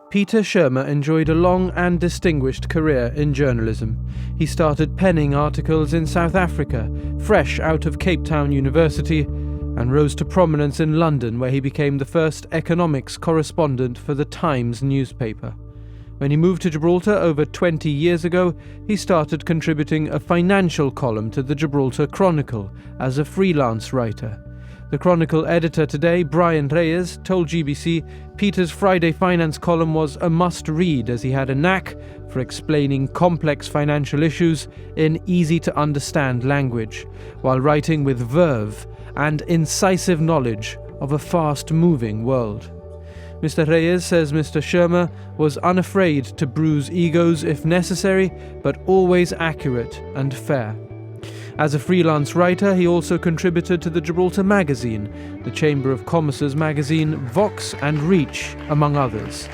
Peter Schirmer enjoyed a long and distinguished career in journalism. He started penning articles in South Africa, fresh out of Cape Town University, and rose to prominence in London, where he became the first economics correspondent for the Times newspaper. When he moved to Gibraltar over 20 years ago, he started contributing a financial column to the Gibraltar Chronicle as a freelance writer. The Chronicle editor today, Brian Reyes, told GBC Peter's Friday finance column was a must-read as he had a knack for explaining complex financial issues in easy-to-understand language, while writing with verve and incisive knowledge of a fast-moving world. Mr Reyes says Mr Schirmer was unafraid to bruise egos if necessary, but always accurate and fair. As a freelance writer, he also contributed to the Gibraltar Magazine, the Chamber of Commerce's magazine Vox and Reach, among others.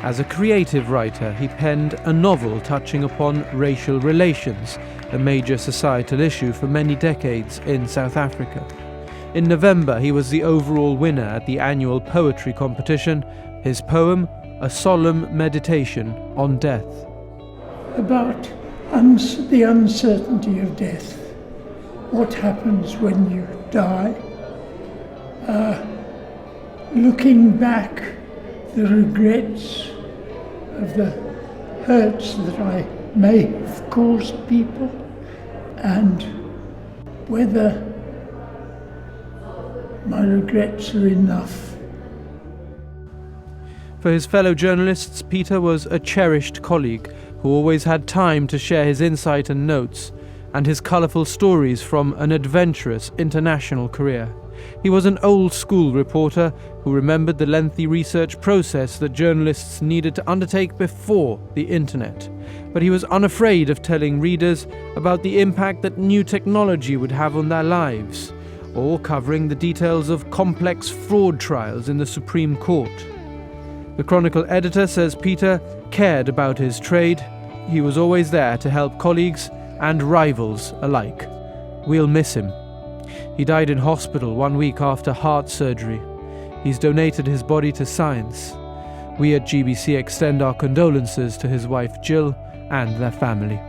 As a creative writer, he penned a novel touching upon racial relations, a major societal issue for many decades in South Africa. In November, he was the overall winner at the annual poetry competition, his poem, A Solemn Meditation on Death. About the uncertainty of death, what happens when you die, looking back, the regrets of the hurts that I may have caused people, and whether my regrets are enough. For his fellow journalists, Peter was a cherished colleague who always had time to share his insight and notes, and his colourful stories from an adventurous international career. He was an old-school reporter who remembered the lengthy research process that journalists needed to undertake before the internet. But he was unafraid of telling readers about the impact that new technology would have on their lives, or covering the details of complex fraud trials in the Supreme Court. The Chronicle editor says Peter cared about his trade. He was always there to help colleagues and rivals alike. We'll miss him. He died in hospital 1 week after heart surgery. He's donated his body to science. We at GBC extend our condolences to his wife Jill and their family.